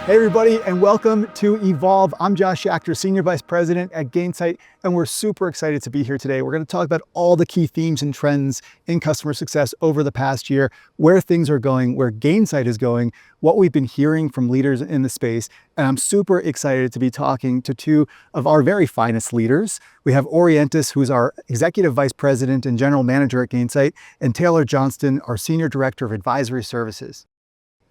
Hey everybody, and welcome to Evolve. I'm Josh Schachter, Senior Vice President at Gainsight, and we're super excited to be here today. We're going to talk about all the key themes and trends in customer success over the past year, where things are going, where Gainsight is going, what we've been hearing from leaders in the space, and I'm super excited to be talking to two of our very finest leaders. We have Orientis, who's our Executive Vice President and General Manager at Gainsight, and Taylor Johnston, our Senior Director of Advisory Services.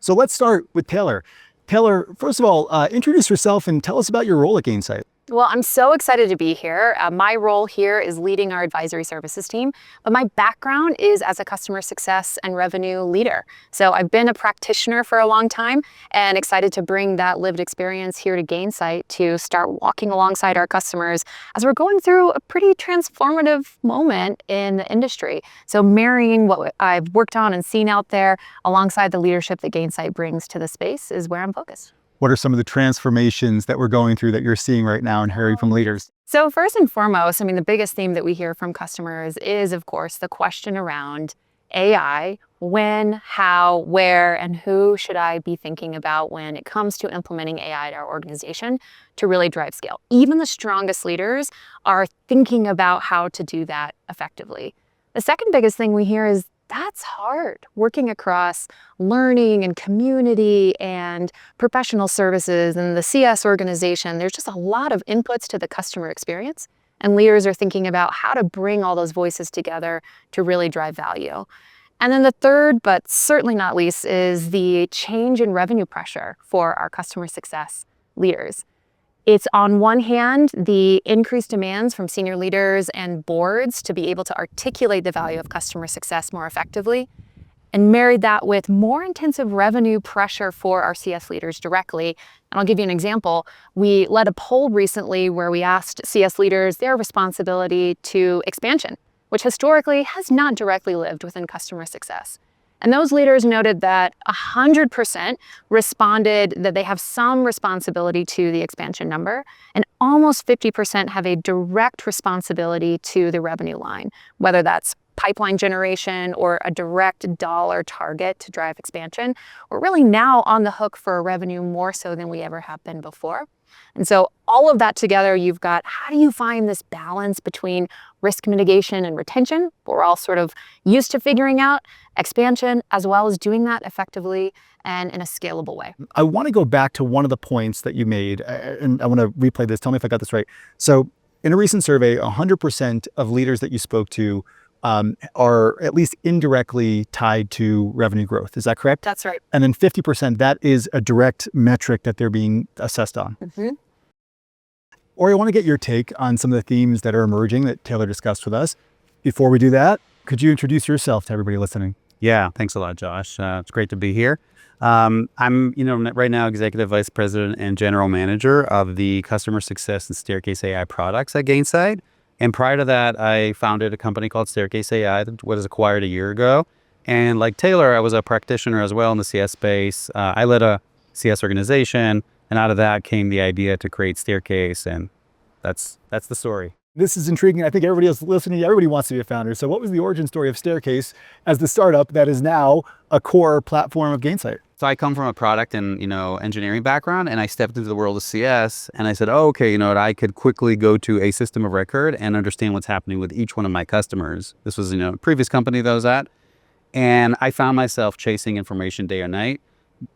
So let's start with Taylor. Taylor, first of all, introduce yourself and tell us about your role at Gainsight. Well, I'm so excited to be here. My role here is leading our advisory services team, but my background is as a customer success and revenue leader. So I've been a practitioner for a long time and excited to bring that lived experience here to Gainsight to start walking alongside our customers as we're going through a pretty transformative moment in the industry. So marrying what I've worked on and seen out there alongside the leadership that Gainsight brings to the space is where I'm focused. What are some of the transformations that we're going through that you're seeing right now and hearing from leaders? So first and foremost, the biggest theme that we hear from customers is, of course, the question around AI. When, how, where, and who should I be thinking about when it comes to implementing AI at our organization to really drive scale? Even the strongest leaders are thinking about how to do that effectively. The second biggest thing we hear is that's hard, working across learning and community and professional services and the CS organization. There's just a lot of inputs to the customer experience, and leaders are thinking about how to bring all those voices together to really drive value. And then the third, but certainly not least, is the change in revenue pressure for our customer success leaders. It's on one hand, the increased demands from senior leaders and boards to be able to articulate the value of customer success more effectively, and married that with more intensive revenue pressure for our CS leaders directly. And I'll give you an example. We led a poll recently where we asked CS leaders their responsibility to expansion, which historically has not directly lived within customer success. And those leaders noted that 100% responded that they have some responsibility to the expansion number, and almost 50% have a direct responsibility to the revenue line, whether that's pipeline generation or a direct dollar target to drive expansion. We're really now on the hook for revenue more so than we ever have been before. And so all of that together, you've got, how do you find this balance between risk mitigation and retention? We're all sort of used to figuring out expansion as well as doing that effectively and in a scalable way. I want to go back to one of the points that you made, and I want to replay this. Tell me if I got this right. So in a recent survey, 100% of leaders that you spoke to are at least indirectly tied to revenue growth. Is that correct? That's right. And then 50%, that is a direct metric that they're being assessed on. Mm-hmm. Ori, I want to get your take on some of the themes that are emerging that Taylor discussed with us. Before we do that, could you introduce yourself to everybody listening? Yeah, thanks a lot, Josh. It's great to be here. I'm, right now Executive Vice President and General Manager of the Customer Success and Staircase AI products at Gainsight. And prior to that, I founded a company called Staircase AI that was acquired a year ago. And like Taylor, I was a practitioner as well in the CS space. I led a CS organization, and out of that came the idea to create Staircase, and that's the story. This is intriguing. I think everybody else listening, everybody wants to be a founder. So what was the origin story of Staircase as the startup that is now a core platform of Gainsight? So I come from a product and, engineering background, and I stepped into the world of CS, and I said, I could quickly go to a system of record and understand what's happening with each one of my customers. This was, a previous company that I was at, and I found myself chasing information day or night,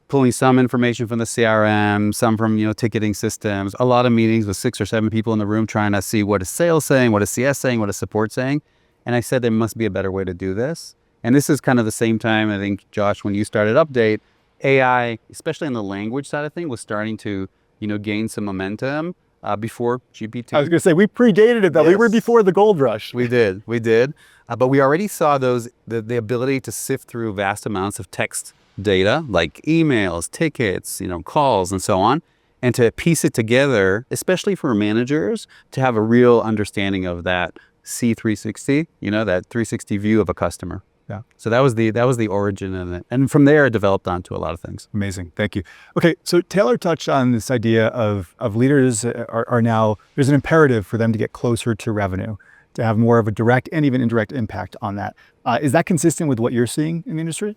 pulling some information from the CRM, some from, ticketing systems, a lot of meetings with 6 or 7 people in the room trying to see what is sales saying, what is CS saying, what is support saying. And I said, there must be a better way to do this. And this is kind of the same time, I think, Josh, when you started Update, AI, especially on the language side of things, was starting to, gain some momentum before GPT. I was going to say, we predated it though. Yes. We were before the gold rush. We did. But we already saw the ability to sift through vast amounts of text data, like emails, tickets, calls, and so on, and to piece it together, especially for managers, to have a real understanding of that C360, that 360 view of a customer. Yeah. So that was the origin of it. And from there, it developed onto a lot of things. Amazing. Thank you. Okay. So Taylor touched on this idea of leaders are now, there's an imperative for them to get closer to revenue, to have more of a direct and even indirect impact on that. Is that consistent with what you're seeing in the industry?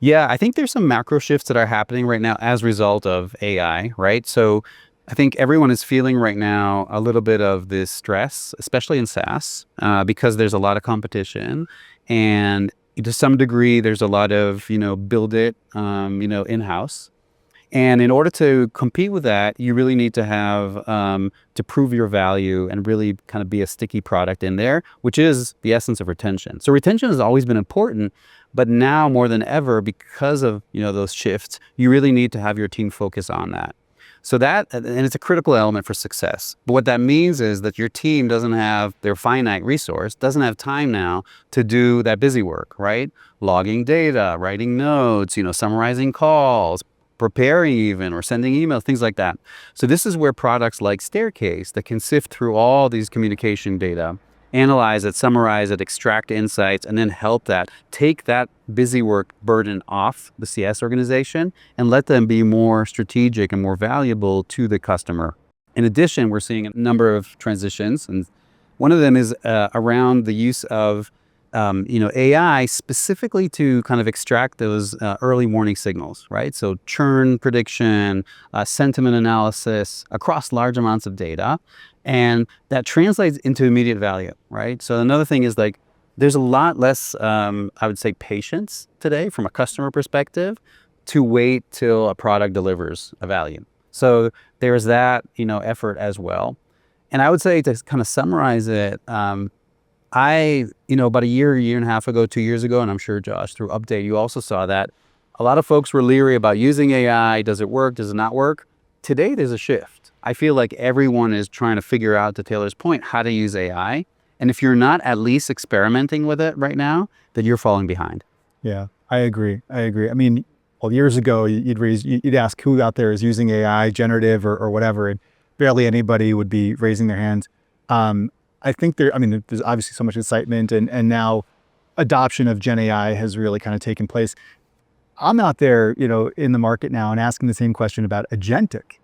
Yeah, I think there's some macro shifts that are happening right now as a result of AI, right? So I think everyone is feeling right now a little bit of this stress, especially in SaaS, because there's a lot of competition, and to some degree, there's a lot of build it, in-house. And in order to compete with that, you really need to have to prove your value and really kind of be a sticky product in there, which is the essence of retention. So retention has always been important, but now more than ever, because of those shifts, you really need to have your team focus on that. So that, and it's a critical element for success. But what that means is that your team doesn't have their finite resource, doesn't have time now to do that busy work, right? Logging data, writing notes, summarizing calls, preparing even, or sending emails, things like that. So this is where products like Staircase that can sift through all these communication data, analyze it, summarize it, extract insights, and then help that take that busy work burden off the CS organization and let them be more strategic and more valuable to the customer. In addition, we're seeing a number of transitions, and one of them is around the use of AI specifically to kind of extract those early warning signals, right? So churn prediction, sentiment analysis across large amounts of data, and that translates into immediate value, right? So another thing is like, there's a lot less, I would say, patience today from a customer perspective to wait till a product delivers a value. So there's that, effort as well. And I would say, to kind of summarize it, about a year and a half ago, 2 years ago, and I'm sure, Josh, through Update, you also saw that a lot of folks were leery about using AI. Does it work? Does it not work? Today, there's a shift. I feel like everyone is trying to figure out, to Taylor's point, how to use AI. And if you're not at least experimenting with it right now, then you're falling behind. Yeah, I agree. I mean, well, years ago, you'd ask who out there is using AI, generative or whatever, and barely anybody would be raising their hands. I think there's obviously so much excitement, and now adoption of Gen AI has really kind of taken place. I'm out there, in the market now and asking the same question about Agentic.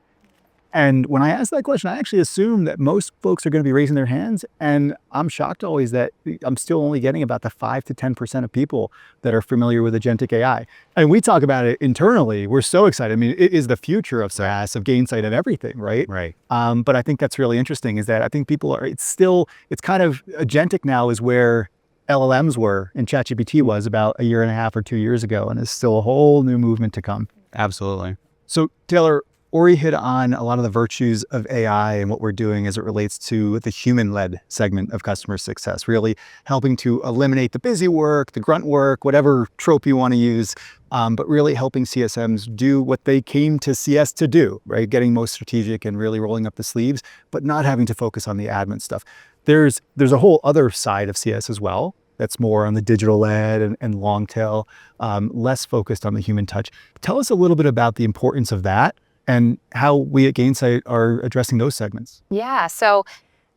And when I ask that question, I actually assume that most folks are going to be raising their hands. And I'm shocked always that I'm still only getting about the 5 to 10% of people that are familiar with Agentic AI. And we talk about it internally. We're so excited. I mean, it is the future of SaaS, of Gainsight, of everything, right? Right. But I think that's really interesting, is that I think people are, it's kind of, Agentic now is where LLMs were and ChatGPT was about a year and a half or 2 years ago. And there's still a whole new movement to come. Absolutely. So Taylor, Ori hit on a lot of the virtues of AI and what we're doing as it relates to the human-led segment of customer success, really helping to eliminate the busy work, the grunt work, whatever trope you want to use, but really helping CSMs do what they came to CS to do, right? Getting most strategic and really rolling up the sleeves, but not having to focus on the admin stuff. There's a whole other side of CS as well that's more on the digital-led and long tail, less focused on the human touch. Tell us a little bit about the importance of that and how we at Gainsight are addressing those segments. Yeah, so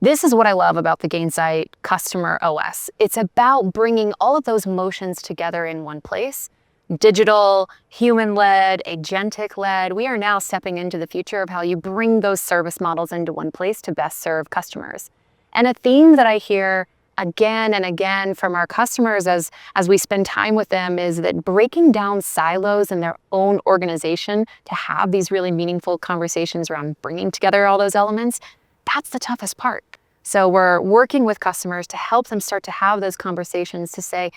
this is what I love about the Gainsight CustomerOS. It's about bringing all of those motions together in one place. Digital, human-led, agentic-led. We are now stepping into the future of how you bring those service models into one place to best serve customers. And a theme that I hear again and again from our customers as we spend time with them is that breaking down silos in their own organization to have these really meaningful conversations around bringing together all those elements, that's the toughest part. So we're working with customers to help them start to have those conversations to say,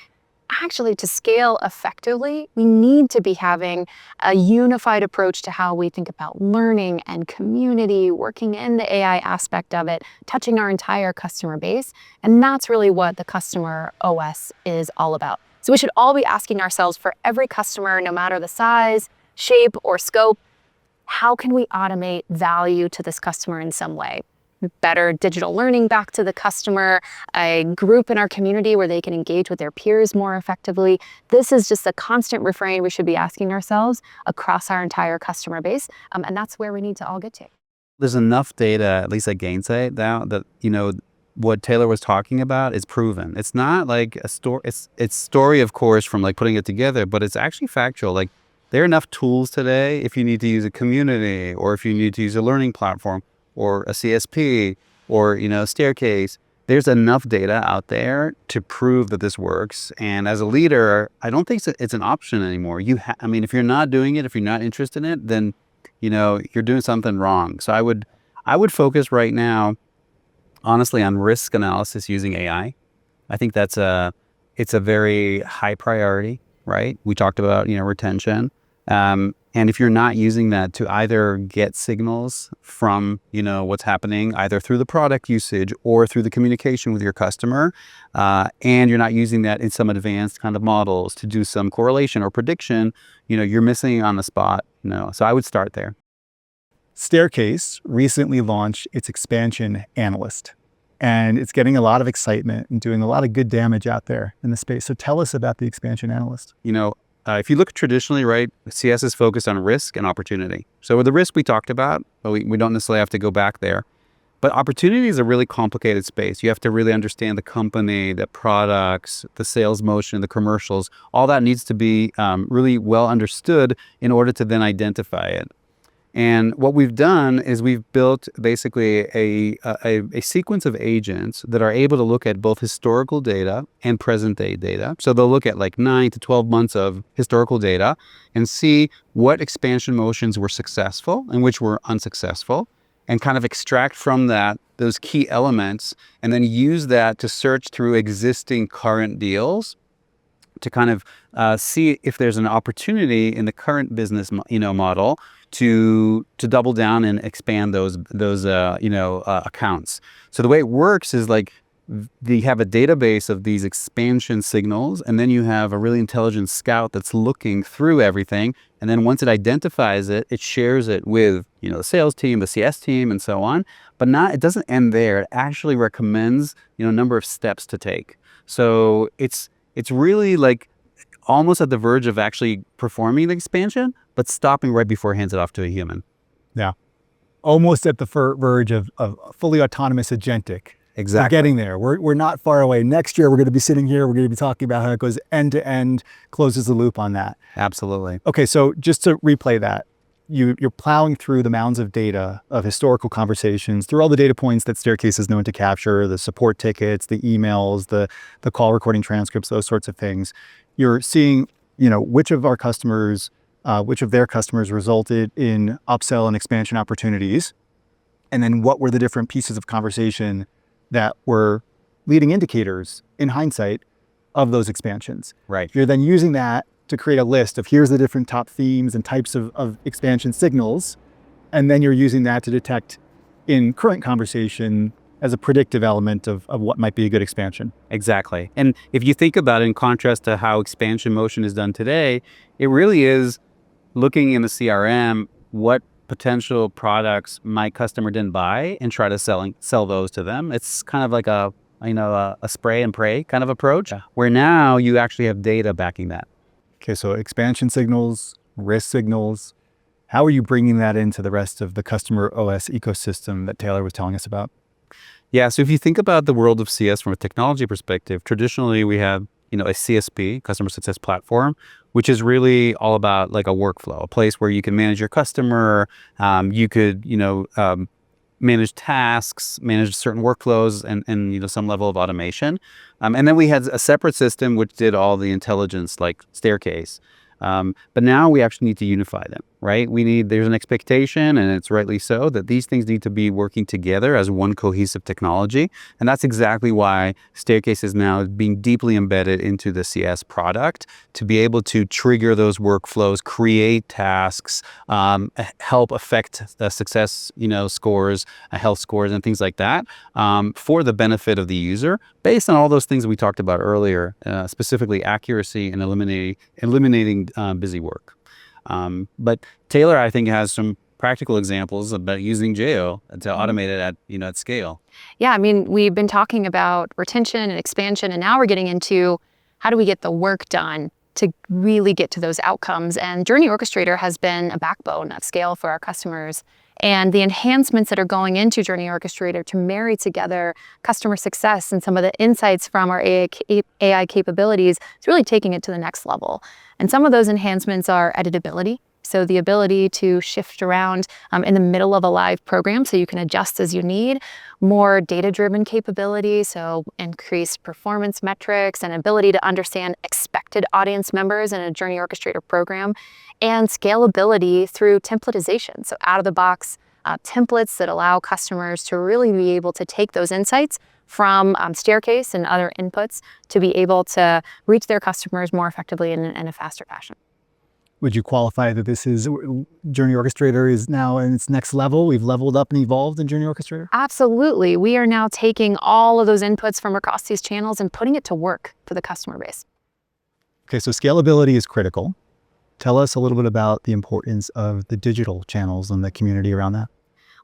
actually, to scale effectively, we need to be having a unified approach to how we think about learning and community, working in the AI aspect of it, touching our entire customer base. And that's really what the CustomerOS is all about. So we should all be asking ourselves, for every customer, no matter the size, shape, or scope, how can we automate value to this customer in some way? Better digital learning back to the customer, a group in our community where they can engage with their peers more effectively. This is just a constant refrain we should be asking ourselves across our entire customer base. And that's where we need to all get to. There's enough data, at least at Gainsight now, that, what Taylor was talking about is proven. It's not like a story. It's story, of course, from like putting it together, but it's actually factual. Like, there are enough tools today if you need to use a community, or if you need to use a learning platform, or a CSP, or Staircase, there's enough data out there to prove that this works. And as a leader, I don't think it's an option anymore. I mean, if you're not doing it, if you're not interested in it, then, you're doing something wrong. So I would focus right now, honestly, on risk analysis using AI. I think it's a very high priority, right? We talked about, retention. And if you're not using that to either get signals from, what's happening either through the product usage or through the communication with your customer, and you're not using that in some advanced kind of models to do some correlation or prediction, you're missing on the spot, So I would start there. Staircase recently launched its expansion analyst, and it's getting a lot of excitement and doing a lot of good damage out there in the space. So tell us about the expansion analyst. If you look traditionally, right, CS is focused on risk and opportunity. So with the risk we talked about, but we don't necessarily have to go back there. But opportunity is a really complicated space. You have to really understand the company, the products, the sales motion, the commercials. All that needs to be really well understood in order to then identify it. And what we've done is we've built basically a sequence of agents that are able to look at both historical data and present day data. So they'll look at like 9 to 12 months of historical data and see what expansion motions were successful and which were unsuccessful, and kind of extract from that those key elements, and then use that to search through existing current deals to kind of see if there's an opportunity in the current business model to double down and expand those accounts. So the way it works is like you have a database of these expansion signals, and then you have a really intelligent scout that's looking through everything. And then once it identifies it, it shares it with the sales team, the CS team, and so on. But it doesn't end there. It actually recommends a number of steps to take. So it's really like almost at the verge of actually performing the expansion, but stopping right before it hands it off to a human. Yeah. Almost at the verge of fully autonomous agentic. Exactly. We're getting there. We're not far away. Next year, we're going to be sitting here. We're going to be talking about how it goes end to end, closes the loop on that. Absolutely. Okay, so just to replay that, you're plowing through the mounds of data of historical conversations, through all the data points that Staircase is known to capture, the support tickets, the emails, the call recording transcripts, those sorts of things. You're seeing, which of their customers resulted in upsell and expansion opportunities, and then what were the different pieces of conversation that were leading indicators in hindsight of those expansions. Right. You're then using that to create a list of here's the different top themes and types of expansion signals. And then you're using that to detect in current conversation as a predictive element of what might be a good expansion. Exactly. And if you think about it in contrast to how expansion motion is done today, it really is looking in the CRM, what potential products my customer didn't buy and try to sell those to them. It's kind of like a spray and pray kind of approach, where now you actually have data backing that. Okay, so expansion signals, risk signals. How are you bringing that into the rest of the CustomerOS ecosystem that Taylor was telling us about? Yeah, so if you think about the world of CS from a technology perspective, traditionally we have a CSP, Customer Success Platform, which is really all about like a workflow, a place where you can manage your customer, you could manage tasks, manage certain workflows, and some level of automation. And then we had a separate system which did all the intelligence, like Staircase. But now we actually need to unify them, right? There's an expectation, and it's rightly so, that these things need to be working together as one cohesive technology. And that's exactly why Staircase is now being deeply embedded into the CS product to be able to trigger those workflows, create tasks, help affect the success, scores, health scores, and things like that, for the benefit of the user, based on all those things we talked about earlier, specifically accuracy and eliminating busy work. But Taylor, I think, has some practical examples about using JO to automate it at scale. Yeah, I mean, we've been talking about retention and expansion, and now we're getting into how do we get the work done to really get to those outcomes. And Journey Orchestrator has been a backbone at scale for our customers. And the enhancements that are going into Journey Orchestrator to marry together customer success and some of the insights from our AI capabilities is really taking it to the next level. And some of those enhancements are editability. So the ability to shift around in the middle of a live program so you can adjust as you need, more data-driven capability, so increased performance metrics and ability to understand expected audience members in a Journey Orchestrator program, and scalability through templatization. So out-of-the-box templates that allow customers to really be able to take those insights from Staircase and other inputs to be able to reach their customers more effectively in a faster fashion. Would you qualify that this is Journey Orchestrator is now in its next level? We've leveled up and evolved in Journey Orchestrator? Absolutely. We are now taking all of those inputs from across these channels and putting it to work for the customer base. Okay, so scalability is critical. Tell us a little bit about the importance of the digital channels and the community around that.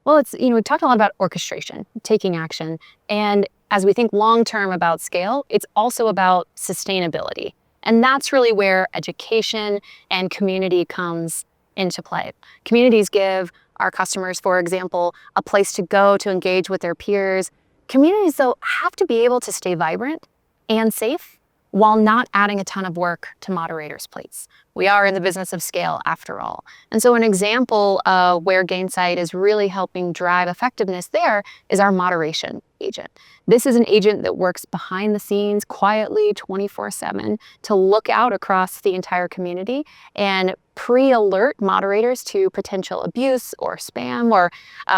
Well, we've talked a lot about orchestration, taking action. And as we think long-term about scale, it's also about sustainability. And that's really where education and community comes into play. Communities give our customers, for example, a place to go to engage with their peers. Communities, though, have to be able to stay vibrant and safe while not adding a ton of work to moderators' plates. We are in the business of scale, after all. And so an example of where Gainsight is really helping drive effectiveness there is our moderation agent. This is an agent that works behind the scenes quietly 24/7 to look out across the entire community and pre-alert moderators to potential abuse or spam or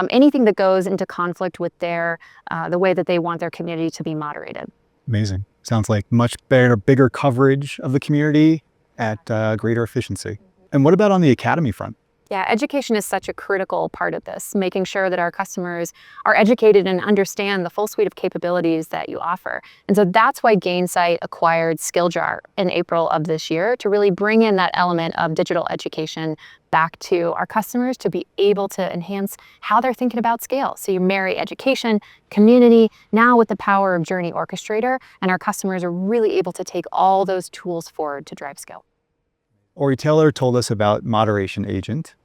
anything that goes into conflict with the way that they want their community to be moderated. Amazing. Sounds like much better, bigger coverage of the community at greater efficiency. And what about on the academy front? Yeah, education is such a critical part of this, making sure that our customers are educated and understand the full suite of capabilities that you offer. And so that's why Gainsight acquired SkillJar in April of this year to really bring in that element of digital education back to our customers to be able to enhance how they're thinking about scale. So you marry education, community, now with the power of Journey Orchestrator, and our customers are really able to take all those tools forward to drive scale. Ori Taylor told us about Moderation Agent.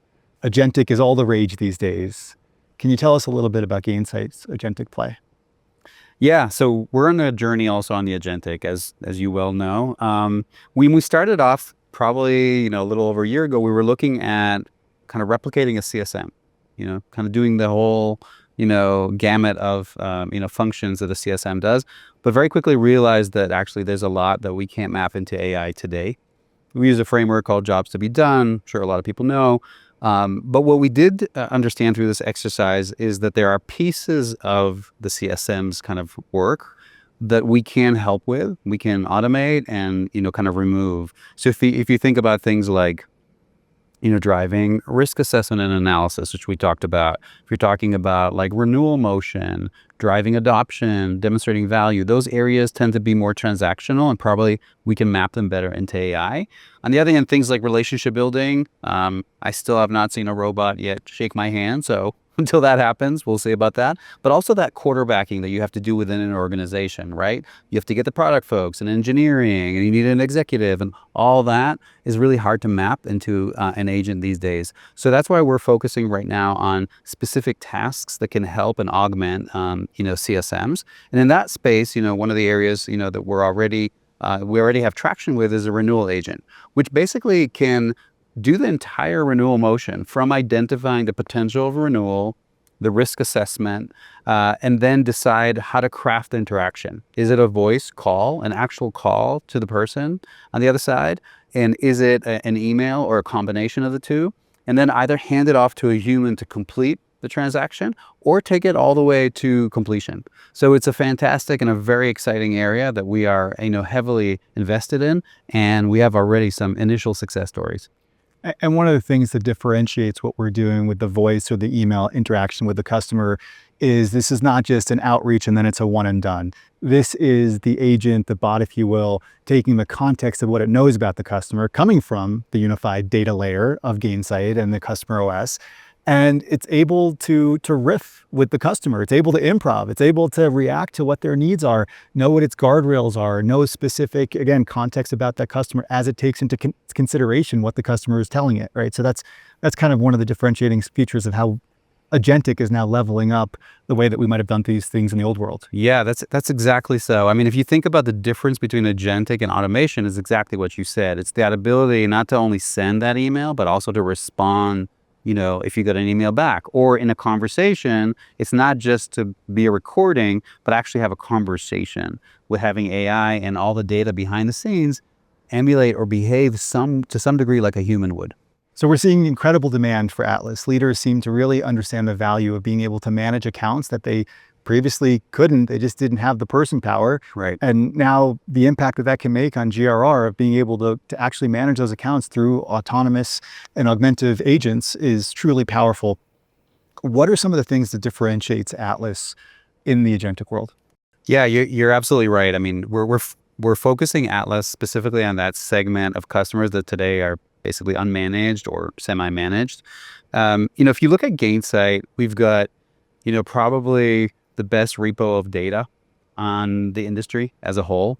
Agentic is all the rage these days. Can you tell us a little bit about Gainsight's Agentic play? Yeah, so we're on a journey also on the Agentic, as you well know. When we started off, probably a little over a year ago, we were looking at kind of replicating a CSM, kind of doing the whole gamut of functions that a CSM does, but very quickly realized that actually there's a lot that we can't map into AI today. We use a framework called Jobs to be Done. I'm sure a lot of people know. But what we did understand through this exercise is that there are pieces of the CSM's kind of work that we can help with, we can automate and, kind of remove. So if you think about things like, driving risk assessment and analysis, which we talked about, if you're talking about like renewal motion, driving adoption, demonstrating value, those areas tend to be more transactional and probably we can map them better into AI. On the other hand, things like relationship building, I still have not seen a robot yet shake my hand. So until that happens, we'll see about that. But also that quarterbacking that you have to do within an organization, right? You have to get the product folks and engineering, and you need an executive, and all that is really hard to map into an agent these days. So that's why we're focusing right now on specific tasks that can help and augment, CSMs. And in that space, one of the areas, that we already have traction with is a renewal agent, which basically can do the entire renewal motion from identifying the potential of renewal, the risk assessment, and then decide how to craft the interaction. Is it a voice call, an actual call to the person on the other side? And is it an email or a combination of the two? And then either hand it off to a human to complete the transaction or take it all the way to completion. So it's a fantastic and a very exciting area that we are heavily invested in, and we have already some initial success stories. And one of the things that differentiates what we're doing with the voice or the email interaction with the customer is this is not just an outreach and then it's a one and done. This is the agent, the bot, if you will, taking the context of what it knows about the customer, coming from the unified data layer of Gainsight and the CustomerOS. And it's able to riff with the customer. It's able to improv. It's able to react to what their needs are, know what its guardrails are, know specific, again, context about that customer as it takes into consideration what the customer is telling it, right? So that's kind of one of the differentiating features of how Agentic is now leveling up the way that we might have done these things in the old world. Yeah, that's exactly so. I mean, if you think about the difference between agentic and automation, is exactly what you said. It's that ability not to only send that email, but also to respond, if you got an email back. Or in a conversation, it's not just to be a recording, but actually have a conversation with having AI and all the data behind the scenes emulate or behave to some degree like a human would. So we're seeing incredible demand for Atlas. Leaders seem to really understand the value of being able to manage accounts that they previously couldn't. They just didn't have the person power. Right. And now the impact that can make on GRR of being able to actually manage those accounts through autonomous and augmentative agents is truly powerful. What are some of the things that differentiates Atlas in the agentic world? Yeah, you're absolutely right. I mean, we're focusing Atlas specifically on that segment of customers that today are basically unmanaged or semi-managed. If you look at Gainsight, we've got, probably the best repo of data on the industry as a whole.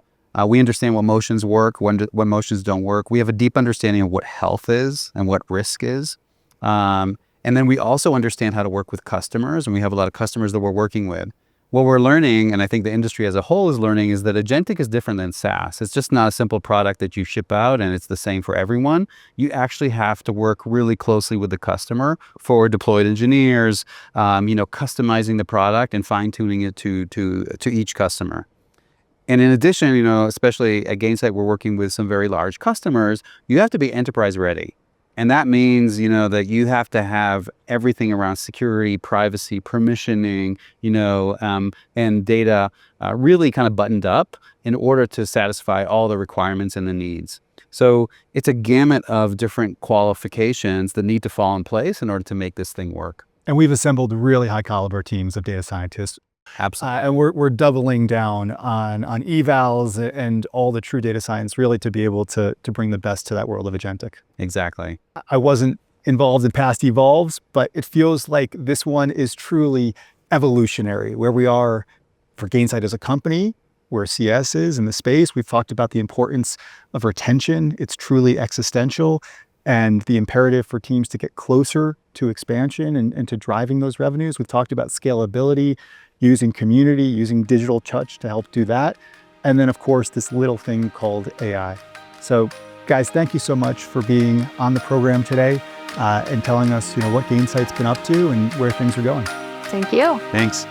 We understand what motions work, what motions don't work. We have a deep understanding of what health is and what risk is. And then we also understand how to work with customers, and we have a lot of customers that we're working with. What we're learning, and I think the industry as a whole is learning, is that agentic is different than SaaS. It's just not a simple product that you ship out and it's the same for everyone. You actually have to work really closely with the customer for deployed engineers, customizing the product and fine-tuning it to each customer. And in addition, especially at Gainsight, we're working with some very large customers. You have to be enterprise ready. And that means, that you have to have everything around security, privacy, permissioning, and data really kind of buttoned up in order to satisfy all the requirements and the needs. So it's a gamut of different qualifications that need to fall in place in order to make this thing work. And we've assembled really high caliber teams of data scientists. Absolutely. And we're doubling down on evals and all the true data science really to be able to bring the best to that world of agentic. Exactly. I wasn't involved in past evolves, but it feels like this one is truly evolutionary, where we are for Gainsight as a company, where CS is in the space. We've talked about the importance of retention. It's truly existential, and the imperative for teams to get closer to expansion and to driving those revenues. We've talked about scalability, using community, using digital touch to help do that. And then of course, this little thing called AI. So guys, thank you so much for being on the program today and telling us, what Gainsight's been up to and where things are going. Thank you. Thanks.